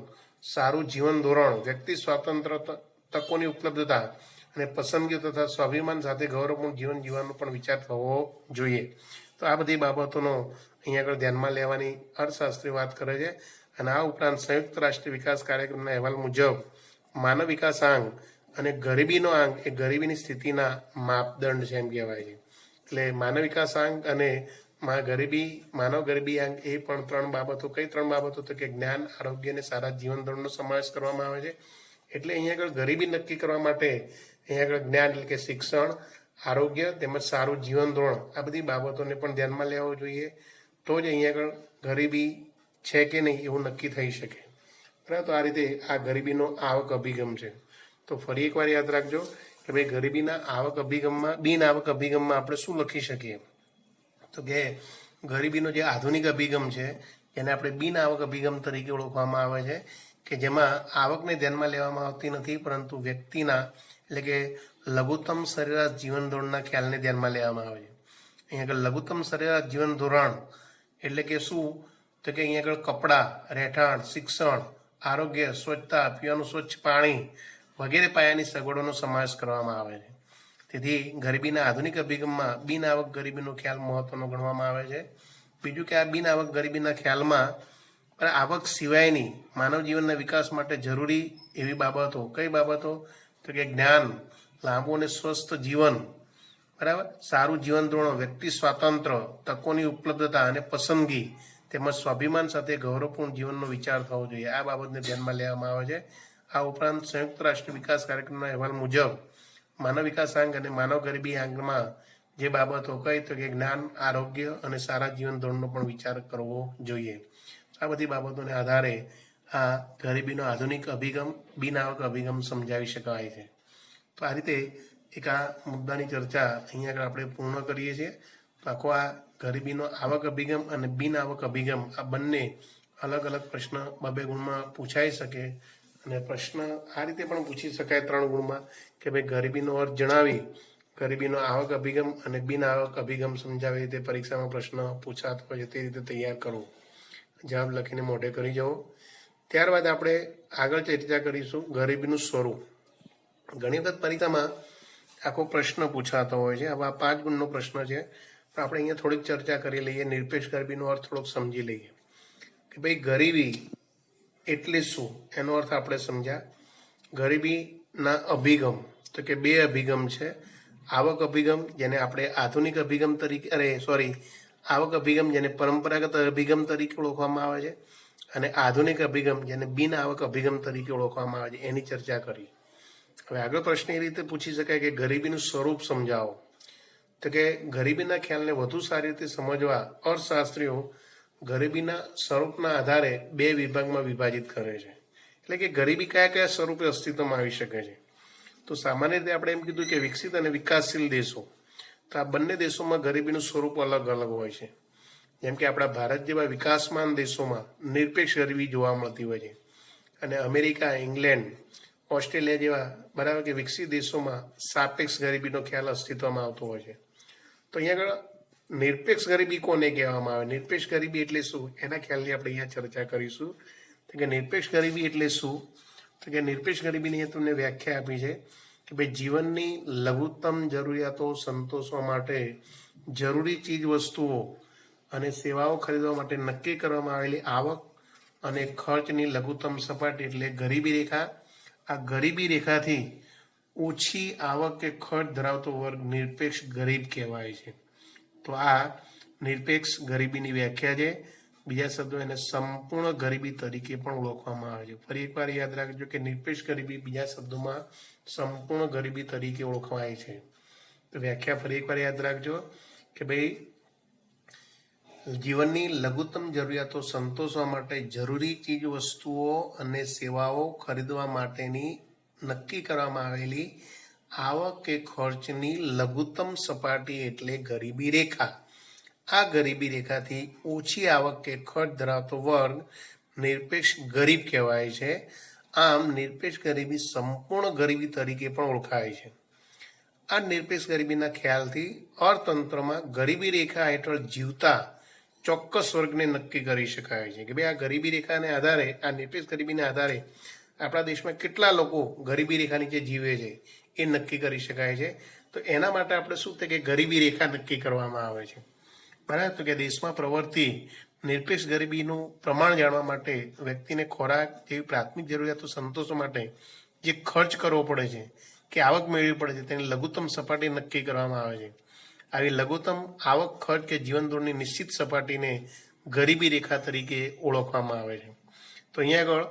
સારું જીવન ધોરણ, વ્યક્તિ સ્વાતંત્ર્ય, તકોની ઉપલબ્ધતા અને પસંદગીઓ તથા સ્વાભિમાન સાથે ગૌરવપૂર્ણ જીવન જીવવાનો પણ વિચાર થવો જોઈએ. તો આ બધી બાબતોનો અહીંયા આગળ ધ્યાનમાં લેવાની અર્થશાસ્ત્રી વાત કરે છે. અને આ ઉપરાંત સંયુક્ત રાષ્ટ્ર વિકાસ કાર્યક્રમના અહેવાલ મુજબ માનવ વિકાસાંક અને ગરીબીનો આંક એ ગરીબીની સ્થિતિના માપદંડ છે એમ કહેવાય છે. એટલે માનવ વિકાસાંક અને માનવ ગરીબી આંક એ પણ 3 બાબતો. કઈ 3 બાબતો? તો કે જ્ઞાન, આરોગ્ય અને સારા જીવન ધોરણનો સમાવેશ કરવામાં આવે છે. એટલે અહીંયા આગળ ગરીબી નક્કી કરવા માટે અહીંયા આગળ જ્ઞાન એટલે કે શિક્ષણ, આરોગ્ય તેમજ સારું જીવન ધોરણ, આ બધી બાબતોને પણ ધ્યાનમાં લેવો જોઈએ. તો જ અહીંયા આગળ ગરીબી છે કે નહીં એવું નક્કી થઈ શકે. બરાબર, તો આ રીતે આ ગરીબીનો આવક અભિગમ છે. તો ફરી એકવાર યાદ રાખજો કે ભાઈ ગરીબીના આવક અભિગમમાં બિન આવક અભિગમમાં આપણે શું લખી શકીએ? તો કે ગરીબીનો જે આધુનિક અભિગમ છે એને આપણે બિન આવક અભિગમ તરીકે ઓળખવામાં આવે છે, કે જેમાં આવકને ધ્યાનમાં લેવામાં આવતી નથી, પરંતુ વ્યક્તિના એટલે કે લઘુત્તમ સરેરાશ જીવન ધોરણના ખ્યાલને ધ્યાનમાં લેવામાં આવે છે. અહીંયા આગળ લઘુત્તમ સરેરાશ જીવન ધોરણ એટલે કે શું? તો કે અહીંયા આગળ કપડાં, રહેઠાણ, શિક્ષણ, આરોગ્ય, સ્વચ્છતા, પીવાનું સ્વચ્છ પાણી વગેરે પાયાની સગવડોનો સમાવેશ કરવામાં આવે છે. તેથી ગરીબીના આધુનિક અભિગમમાં બિન આવક ગરીબીનો ખ્યાલ મહત્વનો ગણવામાં આવે છે. બીજું કે આ બિન આવક ગરીબીના ખ્યાલમાં આવક સિવાયની માનવ જીવનના વિકાસ માટે જરૂરી એવી બાબતો, કઈ બાબતો? તો કે જ્ઞાન, લાંબુ અને સ્વસ્થ જીવન, બરાબર, સારું જીવન ધોરણ, વ્યક્તિ સ્વાતંત્ર્ય, તકોની ઉપલબ્ધતા અને પસંદગી તેમજ સ્વાભિમાન સાથે ગૌરવપૂર્ણ જીવનનો વિચાર થવો જોઈએ. આ બાબતને ધ્યાનમાં લેવામાં આવે છે. આ ઉપરાંત સંયુક્ત રાષ્ટ્ર વિકાસ કાર્યક્રમના અહેવાલ મુજબ માનવ વિકાસાંક અને માનવ ગરીબી આંકમાં જે બાબતો કઈ? તો કે જ્ઞાન, આરોગ્ય અને સારા જીવન ધોરણનો પણ વિચાર કરવો જોઈએ. આ બધી બાબતોને આધારે આ ગરીબીનો આધુનિક અભિગમ, બિન આવક અભિગમ સમજાવી શકાય છે. તો આ રીતે એક આ મુદ્દાની ચર્ચા અહીંયા આગળ આપણે પૂર્ણ કરીએ છીએ. તો આખો આ ગરીબીનો આવક અભિગમ અને બિન આવક અભિગમ આ બંને અલગ અલગ પ્રશ્ન 2 ગુણમાં પૂછાઈ શકે. અને પ્રશ્ન આ રીતે પણ પૂછી શકાય 3 ગુણમાં કે ભાઈ ગરીબીનો અર્થ જણાવી ગરીબીનો આવક અભિગમ અને બિન આવક અભિગમ સમજાવી રીતે પરીક્ષામાં પ્રશ્ન પૂછાતો હોય છે તે રીતે તૈયાર કરવું. જવાબ લખીને મોઢે કરી જવો. ત્યારબાદ આપણે આગળ ચર્ચા કરીશું ગરીબીનું સ્વરૂપ. ઘણી વખત પરીક્ષામાં આખો પ્રશ્ન પૂછાતો હોય છે. હવે આ 5 ગુણનો પ્રશ્ન છે, પણ આપણે અહીંયા થોડીક ચર્ચા કરી લઈએ. નિરપેક્ષ ગરીબીનો અર્થ થોડોક સમજી લઈએ કે ભાઈ ગરીબી એટલે શું, એનો અર્થ આપણે સમજ્યા. ગરીબીના અભિગમ તો કે 2 અભિગમ છે. આવક અભિગમ જેને આપણે આધુનિક અભિગમ તરીકે આવક અભિગમ જેને પરંપરાગત અભિગમ તરીકે ઓળખવામાં આવે છે, અને આધુનિક અભિગમ જેને બિન આવક અભિગમ તરીકે ઓળખવામાં આવે છે, એની ચર્ચા કરી. હવે આગળ પ્રશ્ન એ રીતે પૂછી શકાય કે ગરીબીનું સ્વરૂપ સમજાવો. તો કે ગરીબીના ખ્યાલને વધુ સારી રીતે સમજવા અર્થશાસ્ત્રીઓ ગરીબીના સ્વરૂપના આધારે 2 વિભાગમાં વિભાજિત કરે છે. એટલે કે ગરીબી કયા કયા સ્વરૂપે અસ્તિત્વમાં આવી શકે છે. તો સામાન્ય રીતે આપણે એમ કીધું કે વિકસિત અને વિકાસશીલ દેશો, તો આ બંને દેશોમાં ગરીબીનું સ્વરૂપ અલગ અલગ હોય છે. જેમ કે આપણા ભારત જેવા વિકાસમાન દેશોમાં નિરપેક્ષ ગરીબી જોવા મળતી હોય છે, અને અમેરિકા, ઇંગ્લેન્ડ, ઓસ્ટ્રેલિયા જેવા બરાબર કે વિકસિત દેશોમાં સાપેક્ષ ગરીબીનો ખ્યાલ અસ્તિત્વમાં આવતો હોય છે. તો અહીંયા આગળ નિરપેક્ષ ગરીબી કોને કહેવામાં આવે, નિરપેક્ષ ગરીબી એટલે શું, એના ખ્યાલની આપણે અહીંયા ચર્ચા કરીશું. તો કે નિરપેક્ષ ગરીબી એટલે શું, તો કે નિરપેક્ષ ગરીબીની તમને વ્યાખ્યા આપી છે કે ભાઈ જીવનની લઘુત્તમ જરૂરિયાતો સંતોષવા માટે જરૂરી ચીજ વસ્તુઓ અને સેવાઓ ખરીદવા માટે નક્કી કરવામાં આવેલી આવક અને ખર્ચની લઘુત્તમ સપાટી એટલે ગરીબી રેખા. આ ગરીબી રેખાથી ઓછી આવક કે ખર્ચ ધરાવતો વર્ગ નિરપેક્ષ ગરીબ કહેવાય છે. તો આ નિરપેક્ષ ગરીબીની વ્યાખ્યા છે. બીજા શબ્દો એને સંપૂર્ણ ગરીબી તરીકે પણ ઓળખવામાં આવે છે. ફરી એકવાર યાદ રાખજો કે નિરપેક્ષ ગરીબી બીજા શબ્દોમાં સંપૂર્ણ ગરીબી તરીકે ઓળખવાય છે. તો વ્યાખ્યા ફરી એકવાર યાદ રાખજો કે ભાઈ જીવનની લઘુત્તમ જરૂરિયાતો સંતોષવા માટે જરૂરી ચીજ વસ્તુઓ અને સેવાઓ ખરીદવા માટેની નક્કી કરવામાં આવેલી આવક કે ખર્ચની લઘુત્તમ સપાટી એટલે ગરીબી રેખા. આ ગરીબી રેખાથી ઓછી આવક કે ખર્ચ ધરાવતો વર્ગ નિરપેક્ષ ગરીબ કહેવાય છે. આમ નિરપેક્ષ ગરીબી સંપૂર્ણ ગરીબી તરીકે પણ ઓળખાય છે. આ નિરપેક્ષ ગરીબીના ખ્યાલથી અર્થતંત્રમાં ગરીબી રેખા હેઠળ જીવતા ચોક્કસ વર્ગને નક્કી કરી શકાય છે કે ભાઈ આ ગરીબી રેખાને આધારે, આ નિરપેક્ષ ગરીબીને આધારે આપણા દેશમાં કેટલા લોકો ગરીબી રેખા નીચે જીવે છે એ નક્કી કરી શકાય છે. તો એના માટે આપણે શું થાય કે ગરીબી રેખા નક્કી કરવામાં આવે છે. બરાબર. તો કે દેશમાં પ્રવર્તી નિરપેક્ષ ગરીબીનું પ્રમાણ જાણવા માટે વ્યક્તિને ખોરાક જેવી પ્રાથમિક જરૂરિયાતો સંતોષવા માટે જે ખર્ચ કરવો પડે છે કે આવક મેળવવી પડે છે તેની લઘુત્તમ સપાટી નક્કી કરવામાં આવે છે. આવી લઘુત્તમ આવક, ખર્ચ કે જીવન ધોરણની નિશ્ચિત સપાટીને ગરીબી રેખા તરીકે ઓળખવામાં આવે છે. તો અહીંયા આગળ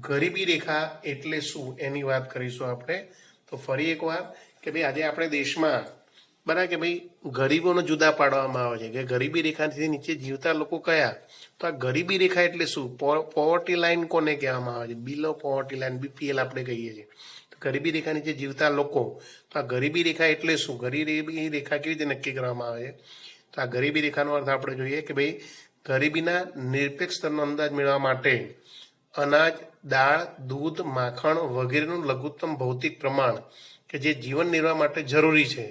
ગરીબી રેખા એટલે શું એની વાત કરીશું આપણે. તો ફરી એકવાર કે ભાઈ આજે આપણે દેશમાં બરાબર કે ભાઈ ગરીબોને જુદા પાડવામાં આવે છે કે ગરીબી રેખાથી નીચે જીવતા લોકો કયા. તો આ ગરીબી રેખા એટલે શું, પોવર્ટી લાઈન કોને કહેવામાં આવે છે, બિલો પોવર્ટી લાઈન, BPL આપણે કહીએ છીએ. ગરીબી રેખા નીચે જીવતા લોકો, તો આ ગરીબી રેખા એટલે શું, ગરીબી રેખા કેવી રીતે નક્કી કરવામાં આવે છે. તો આ ગરીબી રેખાનો અર્થ આપણે જોઈએ કે ભાઈ ગરીબીના નિરપેક્ષ સ્તરનો અંદાજ મેળવવા માટે અનાજ, દાળ, દૂધ, માખણ વગેરેનું લઘુત્તમ ભૌતિક પ્રમાણ કે જે જીવન નિર્વાહ માટે જરૂરી છે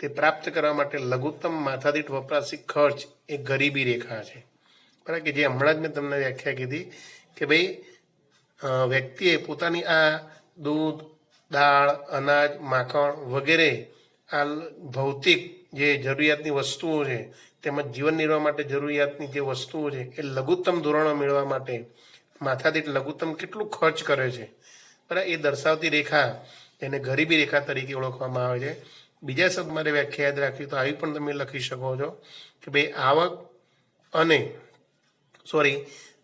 તે પ્રાપ્ત કરવા માટે લઘુત્તમ માથાદીઠ વપરાશી ખર્ચ એ ગરીબી રેખા છે. બરાબર કે જે હમણાં જ મેં તમને વ્યાખ્યા કીધી કે ભાઈ વ્યક્તિએ પોતાની આ દૂધ, દાળ, અનાજ, માખણ વગેરે આ ભૌતિક જે જરૂરિયાતની વસ્તુઓ છે તેમજ જીવન નિર્વાહ માટે જરૂરિયાતની જે વસ્તુઓ છે એ લઘુત્તમ ધોરણો મેળવવા માટે માથાદીઠ લઘુત્તમ કેટલું ખર્ચ કરે છે બરાબર એ દર્શાવતી રેખા એને ગરીબી રેખા તરીકે ઓળખવામાં આવે છે. બીજા શબ્દ મારે વ્યાખ્યા યાદ રાખવી તો આવી પણ તમે લખી શકો છો કે ભાઈ આવક અને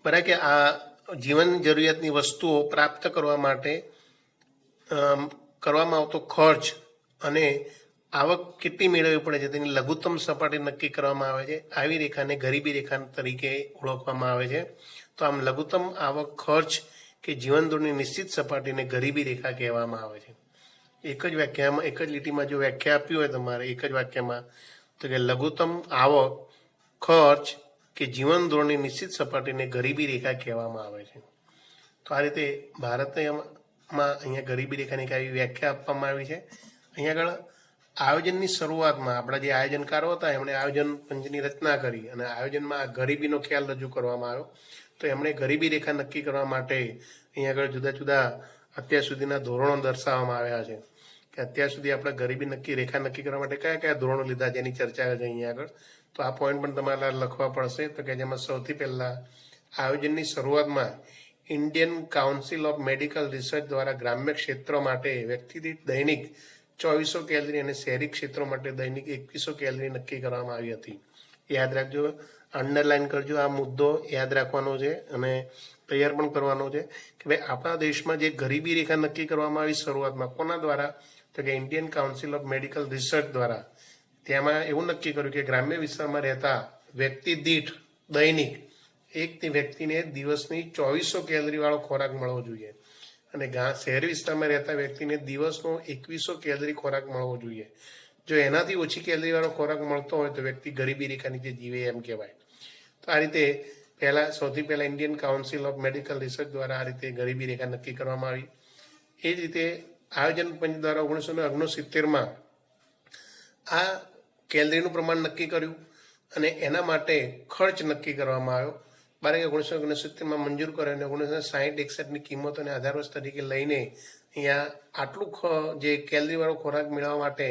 બરાબર કે આ જીવન જરૂરિયાતની વસ્તુઓ પ્રાપ્ત કરવા માટે કરવામાં આવતો ખર્ચ અને આવક કેટલી મેળવવી પડે છે તેની લઘુત્તમ સપાટી નક્કી કરવામાં આવે છે. આવી રેખાને ગરીબી રેખા તરીકે ઓળખવામાં આવે છે. તો આમ લઘુત્તમ આવક, ખર્ચ કે જીવન ધોરણની નિશ્ચિત સપાટીને ગરીબી રેખા કહેવામાં આવે છે. એક જ વાક્યમાં, એક જ લીટીમાં જો વ્યાખ્યા આપી હોય તમારે એક જ વાક્યમાં, તો કે લઘુત્તમ આવક, ખર્ચ કે જીવન ધોરણની નિશ્ચિત સપાટીને ગરીબી રેખા કહેવામાં આવે છે. તો આ રીતે ભારતમાં અહીંયા ગરીબી રેખાની કઈ વ્યાખ્યા આપવામાં આવી છે. અહીંયા આગળ આયોજનની શરૂઆતમાં આપણા જે આયોજનકારો હતા એમણે આયોજન પંચની રચના કરી અને આયોજનમાં ગરીબીનો ખ્યાલ રજૂ કરવામાં આવ્યો. તો એમણે ગરીબી રેખા નક્કી કરવા માટે અહીંયા આગળ જુદા જુદા અત્યાર સુધીના ધોરણો દર્શાવવામાં આવ્યા છે કે અત્યાર સુધી આપણે ગરીબી રેખા નક્કી કરવા માટે કયા કયા ધોરણો લીધા જેની ચર્ચા છે અહીંયા આગળ. તો આ પોઈન્ટ પણ તમારે લખવા પડશે. તો કે જેમાં સૌથી પહેલા આયોજનની શરૂઆતમાં Indian council of medical research દ્વારા ગ્રામ્ય ક્ષેત્રો માટે વ્યક્તિ દીઠ દૈનિક 2400 કેલરી અને શહેરી ક્ષેત્રો માટે દૈનિક 2100 કેલરી નક્કી કરવામાં આવી હતી. યાદ રાખજો, અંડરલાઈન કરજો, આ મુદ્દો યાદ રાખવાનો છે અને તૈયાર પણ કરવાનો છે કે ભાઈ આપણા દેશમાં જે ગરીબી રેખા નક્કી કરવામાં આવી શરૂઆતમાં કોના દ્વારા, તો કે Indian council of medical research દ્વારા. તેમાં એવું નક્કી કર્યું કે ગ્રામ્ય વિસ્તારમાં રહેતા વ્યક્તિ દીઠ દૈનિક એક વ્યક્તિને દિવસની 2400 કેલરી વાળો ખોરાક મળવો જોઈએ અને શહેરી વિસ્તારમાં રહેતા વ્યક્તિને દિવસનો 2100 કેલરી ખોરાક મળવો જોઈએ. જો એનાથી ઓછી કેલરી વાળો ખોરાક મળતો હોય તો વ્યક્તિ ગરીબી રેખા નીચે જીવે એમ કહેવાય. તો આ રીતે સૌથી પહેલા Indian council of medical research દ્વારા આ રીતે ગરીબી રેખા નક્કી કરવામાં આવી. એ જ રીતે આયોજન પંચ દ્વારા 1969માં આ કેલરીનું પ્રમાણ નક્કી કર્યું અને એના માટે ખર્ચ નક્કી કરવામાં આવ્યો. 1969માં મંજૂર કર્યો અને 1960-61ની કિંમતોને આધાર વર્ષ તરીકે લઈને અહીંયા આટલું જે કેલરી વાળો ખોરાક મેળવવા માટે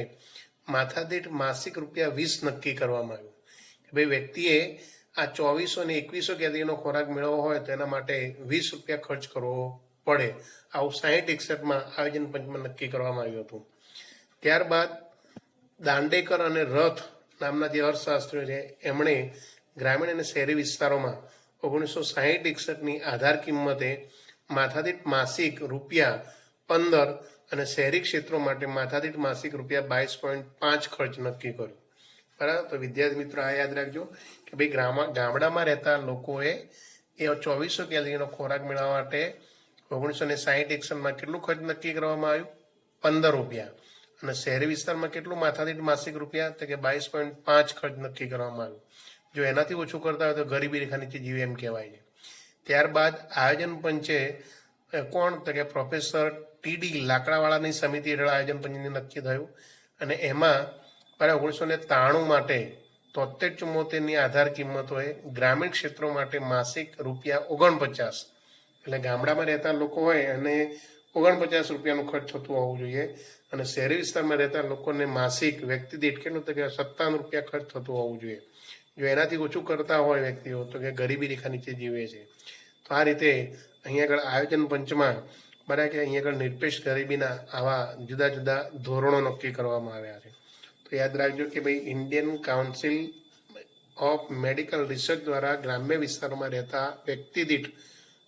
માથાદીઠ માસિક ₹20 નક્કી કરવામાં આવ્યું કે ભાઈ વ્યક્તિએ આ 2400 અને 2100 કેલરીનો ખોરાક મેળવવો હોય તો એના માટે ₹20 ખર્ચ કરવો પડે. આવું 60-61માં આયોજન પંચમાં નક્કી કરવામાં આવ્યું હતું. ત્યારબાદ દાંડેકર અને રથ નામના જે અર્થશાસ્ત્રીઓ છે એમણે ગ્રામીણ અને શહેરી વિસ્તારોમાં 1960-61ની આધાર કિંમતે માથાદીઠ માસિક ₹15 અને શહેરી ક્ષેત્રો માટે માથાદીઠ માસિક ₹22.5 ખર્ચ નક્કી કર્યું. બરાબર. તો વિદ્યાર્થી મિત્રો આ યાદ રાખજો કે ભાઈ ગામડામાં રહેતા લોકોએ એ 2400 કેલરીનો ખોરાક મેળવવા માટે 1960-61માં કેટલું ખર્ચ નક્કી કરવામાં આવ્યું? ₹15. અને શહેરી વિસ્તારમાં કેટલું માથાદીઠ માસિક રૂપિયા? તો કે 22.5 ખર્ચ નક્કી કરવામાં આવ્યું. જો એનાથી ઓછું કરતા હોય તો ગરીબી રેખા નીચે જીવે એમ કહેવાય છે. ત્યારબાદ આયોજન પંચે કોણ? તો કે પ્રોફેસર TD લાકડાવાળાની સમિતિ હેઠળ આયોજન પંચને નક્કી થયું અને એમાં 1993 માટે 73-74ની આધાર કિંમતોએ ગ્રામીણ ક્ષેત્રો માટે માસિક ₹49, એટલે ગામડામાં રહેતા લોકો હોય અને ₹49 ખર્ચ થતું હોવું જોઈએ અને શહેરી વિસ્તારમાં રહેતા લોકોને માસિક વ્યક્તિ દીઠ કેટલું? તો કે ₹57 ખર્ચ થતું હોવું જોઈએ. જો એનાથી ઓછું કરતા હોય વ્યક્તિઓ તો કે ગરીબી રેખા નીચે જીવે છે. તો આ રીતે અહીંયા આગળ આયોજન પંચમાં બરાબર કે અહીંયા આગળ નિરપેક્ષ ગરીબીના આવા જુદા જુદા ધોરણો નક્કી કરવામાં આવ્યા છે. તો યાદ રાખજો કે ભાઈ Indian council of medical research દ્વારા ગ્રામ્ય વિસ્તારોમાં રહેતા વ્યક્તિ દીઠ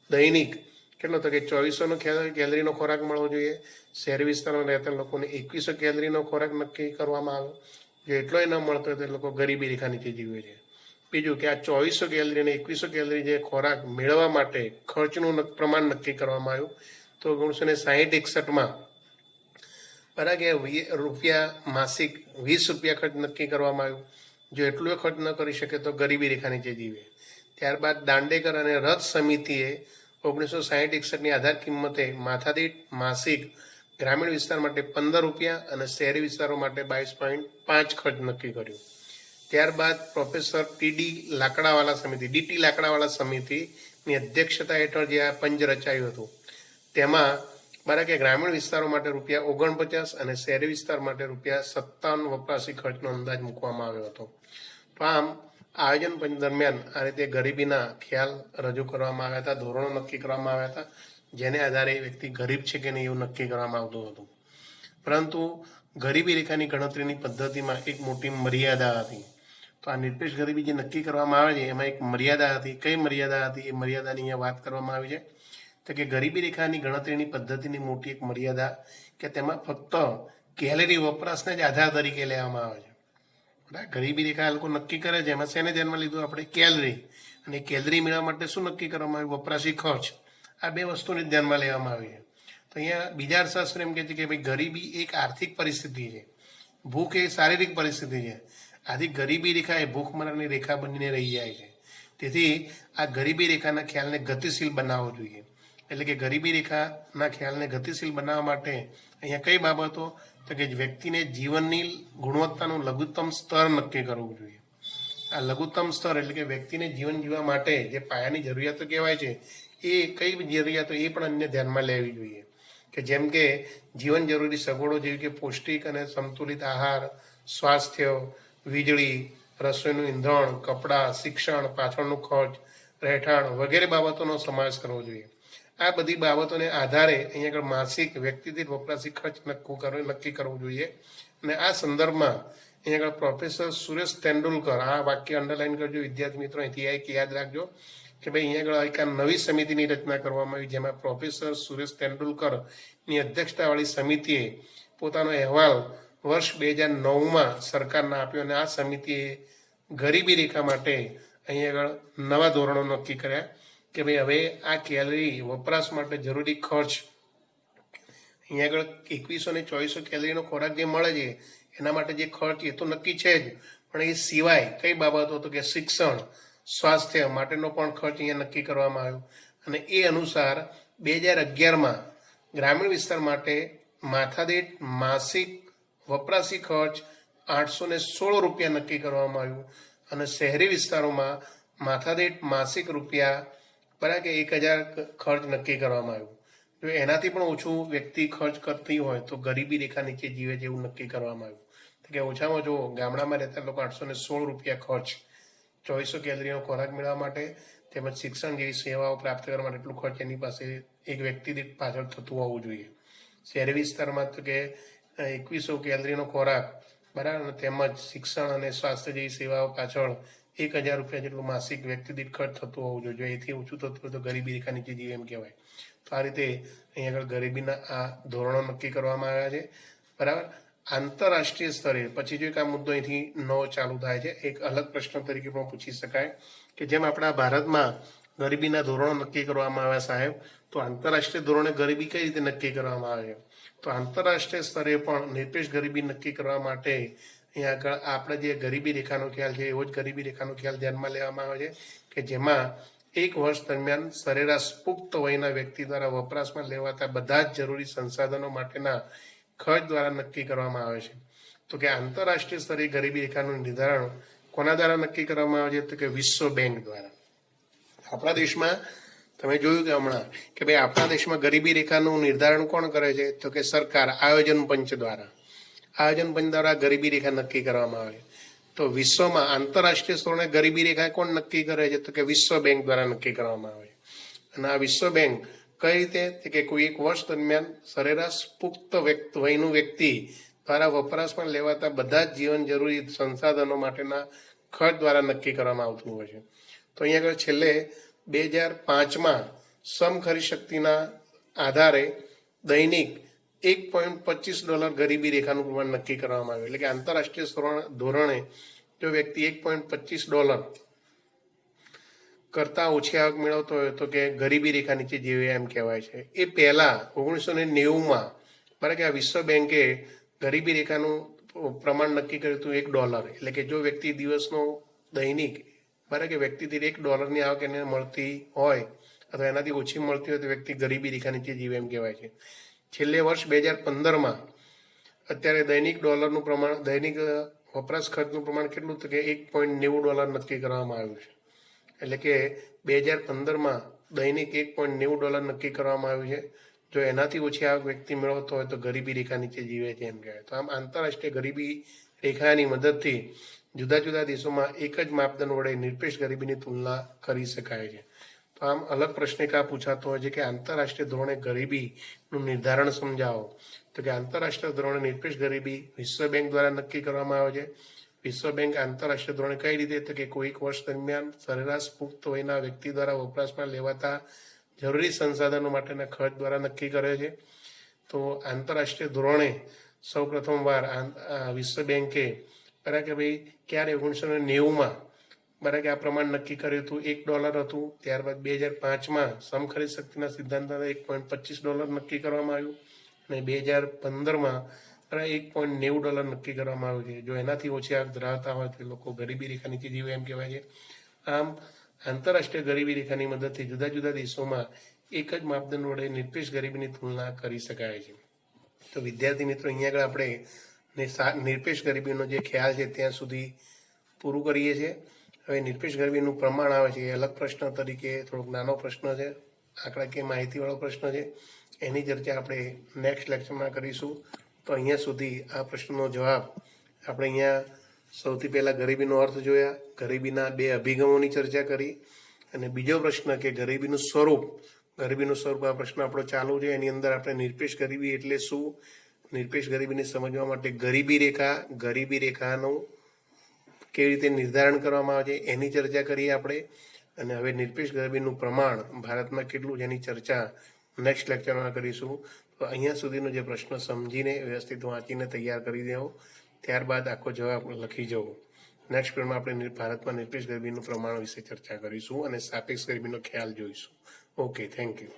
દૈનિક કેટલો? તો કે 2400 કેલરીનો ખોરાક મળવો જોઈએ. શહેરી વિસ્તારમાં રહેતા લોકોને 2100 કેલરીનો ખોરાક નક્કી કરવામાં આવ્યો. જો એટલો ન મળતો હોય તો લોકો ગરીબી રેખા નીચે જીવે છે. બીજું કે આ 2400 કેલરી અને 2100 કેલરી જે ખોરાક મેળવવા માટે ખર્ચનું પ્રમાણ નક્કી કરવામાં આવ્યું. તો 1960-61માં બરાબર કે માસિક ₹20 ખર્ચ નક્કી કરવામાં આવ્યું. જો એટલું ખર્ચ ન કરી શકે તો ગરીબી રેખા નીચે જીવે. ત્યારબાદ દાંડેકર અને રથ સમિતિએ 1960-61ની આધાર કિંમતે માથાદીઠ માસિક ગ્રામીણ વિસ્તાર માટે ₹15 અને શહેરી વિસ્તારો માટે 22.5 ખર્ચ નક્કી કર્યું. ત્યારબાદ પ્રોફેસર DT લાકડાવાળા સમિતિની અધ્યક્ષતા હેઠળ જે આ પંચ રચાયું હતું તેમાં બરાબર કે ગ્રામીણ વિસ્તારો માટે ₹49 અને શહેરી વિસ્તાર માટે ₹57 વપરાશી ખર્ચનો અંદાજ મૂકવામાં આવ્યો હતો. તો આમ આયોજન પંચ દરમિયાન આ રીતે ગરીબીના ખ્યાલ રજૂ કરવામાં આવ્યા હતા, ધોરણો નક્કી કરવામાં આવ્યા હતા, જેને આધારે વ્યક્તિ ગરીબ છે કે નહીં એવું નક્કી કરવામાં આવતું હતું. પરંતુ ગરીબી રેખાની ગણતરીની પદ્ધતિમાં એક મોટી મર્યાદા હતી. તો આ નિરપેક્ષ ગરીબી જે નક્કી કરવામાં આવે છે એમાં એક મર્યાદા હતી. કઈ મર્યાદા હતી? એ મર્યાદાની અહીંયા વાત કરવામાં આવી છે. તો કે ગરીબી રેખાની ગણતરીની પદ્ધતિની મોટી એક મર્યાદા કે તેમાં ફક્ત કેલરી વપરાશને જ આધાર તરીકે લેવામાં આવે છે. ગરીબી રેખા લોકો નક્કી કરે છે એમાં શેને ધ્યાનમાં લીધું? આપણે કેલરી. અને કેલરી મેળવવા માટે શું નક્કી કરવામાં આવ્યું? વપરાશી ખર્ચ. આ બે વસ્તુને ધ્યાનમાં લેવામાં આવી છે. તો અહીંયા બીજા અર્થશાસ્ત્ર એમ કહે છે કે ભાઈ ગરીબી એક આર્થિક પરિસ્થિતિ છે, ભૂખ એ શારીરિક પરિસ્થિતિ છે આથી ગરીબી રેખા એ ભૂખમરાની રેખા બનીને રહી જાય છે. તેથી આ ગરીબી રેખાના ખ્યાલને ગતિશીલ બનાવવો જોઈએ. એટલે કે ગરીબી રેખાના ખ્યાલને ગતિશીલ બનાવવા માટે અહીંયા કઈ બાબતો, તો કે વ્યક્તિને જીવનની ગુણવત્તાનું લઘુત્તમ સ્તર નક્કી કરવું જોઈએ. આ લઘુત્તમ સ્તર એટલે કે વ્યક્તિને જીવન જીવવા માટે જે પાયાની જરૂરિયાતો કહેવાય છે એ કઈ જરૂરિયાતો એ પણ અન્ય ધ્યાનમાં લેવી જોઈએ. કે જેમ કે જીવન જરૂરી સગવડો જેવી કે પૌષ્ટિક અને સંતુલિત આહાર, સ્વાસ્થ્ય, વીજળી, રસોઈનું ઈંધણ, કપડાં, શિક્ષણ, પાછળનું ખર્ચ, રહેઠાણ વગેરે બાબતોનો સમાવેશ કરવો જોઈએ. આ બધી બાબતોને આધારે અહીંયા આગળ માસિક વ્યક્તિગત વપરાશી ખર્ચ નક્કી કરવું જોઈએ. અને આ સંદર્ભમાં અહીંયા આગળ પ્રોફેસર સુરેશ તેંડુલકર, આ વાક્ય અંડરલાઈન કરજો વિદ્યાર્થી મિત્રો, અહીંથી એક યાદ રાખજો કે ભાઈ અહીંયા આગળ એક નવી સમિતિની રચના કરવામાં આવી, જેમાં પ્રોફેસર સુરેશ તેંડુલકરની અધ્યક્ષતાવાળી સમિતિએ પોતાનો અહેવાલ વર્ષ 2009માં સરકારને આપ્યો. અને આ સમિતિએ ગરીબી રેખા માટે અહીંયા આગળ નવા ધોરણો નક્કી કર્યા કે ભાઈ હવે આ કેલરી વપરાશ માટે જરૂરી ખર્ચ, અહીંયા આગળ 2100 ને 2400 કેલરીનો ખોરાક જે મળે છે એના માટે જે ખર્ચ એ તો નક્કી છે જ, પણ એ સિવાય કઈ બાબતો, તો કે શિક્ષણ, સ્વાસ્થ્ય માટેનો પણ ખર્ચ અહીંયા નક્કી કરવામાં આવ્યો. અને એ અનુસાર 2011માં ગ્રામીણ વિસ્તાર માટે માથાદીઠ માસિક વપરાશી ખર્ચ 816 રૂપિયા નક્કી કરવામાં આવ્યું. અને શહેરી વિસ્તારોમાં માથાદીઠ માસિક રૂપિયા બરાબર કે 1000 ખર્ચ નક્કી કરવામાં આવ્યું. જો એનાથી પણ ઓછું વ્યક્તિ ખર્ચ કરતી હોય તો ગરીબી રેખા નીચે જીવે છે એવું નક્કી કરવામાં આવ્યું. તો કે ઓછામાં ઓછો ગામડામાં રહેતા લોકો 816 રૂપિયા ખર્ચ 2400 કેલરીનો ખોરાક મેળવવા માટે તેમજ શિક્ષણ જેવી સેવાઓ પ્રાપ્ત કરવા માટે એટલું ખર્ચ એની પાસે એક વ્યક્તિ દીઠ પાછળ થતું હોવું જોઈએ. શહેરી વિસ્તારમાં તો કે 2100 કેલરીનો ખોરાક બરાબર, તેમજ શિક્ષણ અને સ્વાસ્થ્ય જેવી સેવાઓ પાછળ 1000 રૂપિયા જેટલું માસિક વ્યક્તિ દીઠ ખર્ચ થતું હોવું જોઈએ. જો એથી ઓછું થતું હોય તો ગરીબી રેખા નીચે જીવે એમ કહેવાય. તો આ રીતે અહીં આગળ ગરીબીના આ ધોરણો નક્કી કરવામાં આવ્યા છે. બરાબર. આંતરરાષ્ટ્રીય સ્તરે પછી જો એક આ મુદ્દો અહીંથી નવો ચાલુ થાય છે, એક અલગ પ્રશ્ન તરીકે પણ પૂછી શકાય કે જેમ આપણા ભારતમાં ગરીબીના ધોરણો નક્કી કરવામાં આવ્યા સાહેબ, તો આંતરરાષ્ટ્રીય ધોરણે ગરીબી કઈ રીતે નક્કી કરવામાં આવે છે? તો આંતરરાષ્ટ્રીય સ્તરે પણ નિરપેક્ષ ગરીબી નક્કી કરવા માટે અહીંયા આગળ આપણે જે ગરીબી રેખાનો ખ્યાલ છે એવો જ ગરીબી રેખાનો ખ્યાલ ધ્યાનમાં લેવામાં આવે છે કે જેમાં એક વર્ષ દરમિયાન સરેરાશ પુખ્ત વયના વ્યક્તિ દ્વારા વપરાશમાં લેવાતા બધા જ જરૂરી સંસાધનો માટેના ખર્ચ દ્વારા નક્કી કરવામાં આવે છે. તો કે આંતરરાષ્ટ્રીય સ્તરે ગરીબી રેખાનું નિર્ધારણ કોના દ્વારા નક્કી કરવામાં આવે છે? તો કે વિશ્વ બેંક દ્વારા. આપણા દેશમાં તમે જોયું કે હમણાં કે ભાઈ આપણા દેશમાં ગરીબી રેખાનું નિર્ધારણ કોણ કરે છે? તો કે સરકાર, આયોજન પંચ દ્વારા. આયોજન પંચ દ્વારા ગરીબી રેખા નક્કી કરવામાં આવે. તો વિશ્વમાં આંતરરાષ્ટ્રીય સ્તરે ગરીબી રેખા કોણ નક્કી કરે છે? તો કે વિશ્વ બેંક દ્વારા નક્કી કરવામાં આવે. અને આ વિશ્વ બેંક કઈ રીતે? કે કોઈ એક વર્ષ દરમિયાન સરેરાશ પુખ્ત વયનું વ્યક્તિ દ્વારા વપરાશમાં લેવાતા બધા જ જીવન જરૂરી સંસાધનો માટેના ખર્ચ દ્વારા નક્કી કરવામાં આવતું હોય છે. તો અહીંયા આગળ છેલ્લે 2005માં સમખરીદ શક્તિના આધારે દૈનિક $1.25 ગરીબી રેખાનું પ્રમાણ નક્કી કરવામાં આવ્યું. એટલે કે આંતરરાષ્ટ્રીય ધોરણે જો વ્યક્તિ $1.25 કરતા ઓછી આવક મેળવતો હોય તો કે ગરીબી રેખા નીચે જીવે એમ કહેવાય છે. એ પહેલા 1990માં બરાબર કે આ વિશ્વ બેંકે ગરીબી રેખાનું પ્રમાણ નક્કી કર્યું હતું $1. એટલે કે જો વ્યક્તિ દિવસનો દૈનિક બરાબર કે વ્યક્તિ દીઠ $1ની આવક એને મળતી હોય અથવા એનાથી ઓછી મળતી હોય તો વ્યક્તિ ગરીબી રેખા નીચે જીવે એમ કહેવાય છે. છેલ્લે વર્ષ 2015માં અત્યારે દૈનિક ડોલરનું પ્રમાણ, દૈનિક વપરાશ ખર્ચનું પ્રમાણ કેટલું? તો કે $1.90 નક્કી કરવામાં આવ્યું છે. એટલે કે 2015માં દૈનિક $1.90 નક્કી કરવામાં આવ્યું છે. જો એનાથી ઓછી આવક વ્યક્તિ મેળવતો હોય તો ગરીબી રેખા નીચે જીવે છે એમ કહેવાય. તો આમ આંતરરાષ્ટ્રીય ગરીબી રેખાની મદદથી જુદા જુદા દેશોમાં એક જ માપદંડ વડે નિરપેક્ષ ગરીબીની તુલના કરી શકાય છે. તો આમ અલગ પ્રશ્ન એક આ પૂછાતો હોય છે કે આંતરરાષ્ટ્રીય ધોરણે ગરીબીનું નિર્ધારણ સમજાવો. તો કે આંતરરાષ્ટ્રીય ધોરણે નિરપેક્ષ ગરીબી વિશ્વ બેંક દ્વારા નક્કી કરવામાં આવે છે. વિશ્વ બેંક આંતરરાષ્ટ્રીય ધોરણે કઈ રીતે? તો કે કોઈક વર્ષ દરમિયાન સરેરાશ પુખ્ત વયના વ્યક્તિ દ્વારા વપરાશમાં લેવાતા જરૂરી સંસાધનો માટેના ખર્ચ દ્વારા નક્કી કરે છે. તો આંતરરાષ્ટ્રીય ધોરણે સૌ પ્રથમવાર વિશ્વ બેંકે બરાબર કે ભાઈ ક્યારે 1990માં બરાબર કે આ પ્રમાણ નક્કી કર્યું હતું, $1 હતું. ત્યારબાદ 2005માં સમખરીદ શક્તિના સિદ્ધાંત $1.25 નક્કી કરવામાં આવ્યું અને 2015માં $1.90 નક્કી કરવામાં આવ્યું છે. જો એનાથી ઓછી આવક ધરાવતા હોય તો લોકો ગરીબી રેખા નીચે જીવે એમ કહેવાય છે. આમ આંતરરાષ્ટ્રીય ગરીબી રેખાની મદદથી જુદા જુદા દેશોમાં એક જ માપદંડ વડે નિરપેક્ષ ગરીબીની તુલના કરી શકાય છે. તો વિદ્યાર્થી મિત્રો, અહીંયા આગળ આપણે નિરપેક્ષ ગરીબીનો જે ખ્યાલ છે ત્યાં સુધી પૂરું કરીએ છીએ. હવે નિરપેક્ષ ગરીબીનું પ્રમાણ આવે છે એ અલગ પ્રશ્ન તરીકે થોડોક નાનો પ્રશ્ન છે, આંકડાકીય માહિતીવાળો પ્રશ્ન છે. એની ચર્ચા આપણે નેક્સ્ટ લેક્ચરમાં કરીશું. તો અહીંયા સુધી આ પ્રશ્નનો જવાબ આપણે અહીંયા સૌથી પહેલાં ગરીબીનો અર્થ જોયા, ગરીબીના 2 અભિગમોની ચર્ચા કરી, અને બીજો પ્રશ્ન કે ગરીબીનું સ્વરૂપ આ પ્રશ્ન આપણો ચાલુ છે. એની અંદર આપણે નિરપેક્ષ ગરીબી એટલે શું, નિરપેક્ષ ગરીબીને સમજવા માટે ગરીબી રેખાનું કેવી રીતે નિર્ધારણ કરવામાં આવે છે એની ચર્ચા કરીએ આપણે. અને હવે નિરપેક્ષ ગરીબીનું પ્રમાણ ભારતમાં કેટલું છે એની ચર્ચા નેક્સ્ટ લેક્ચરમાં કરીશું. તો અહીંયા સુધીનો જે પ્રશ્ન સમજીને વ્યવસ્થિત વાંચીને તૈયાર કરી દેવો, ત્યારબાદ આખો જવાબ લખી જવો. નેક્સ્ટ પીરિયડમાં આપણે ભારતમાં નિરપેક્ષ ગરીબીનું પ્રમાણ વિશે ચર્ચા કરીશું અને સાપેક્ષ ગરીબીનો ખ્યાલ જોઈશું. Okay, thank you.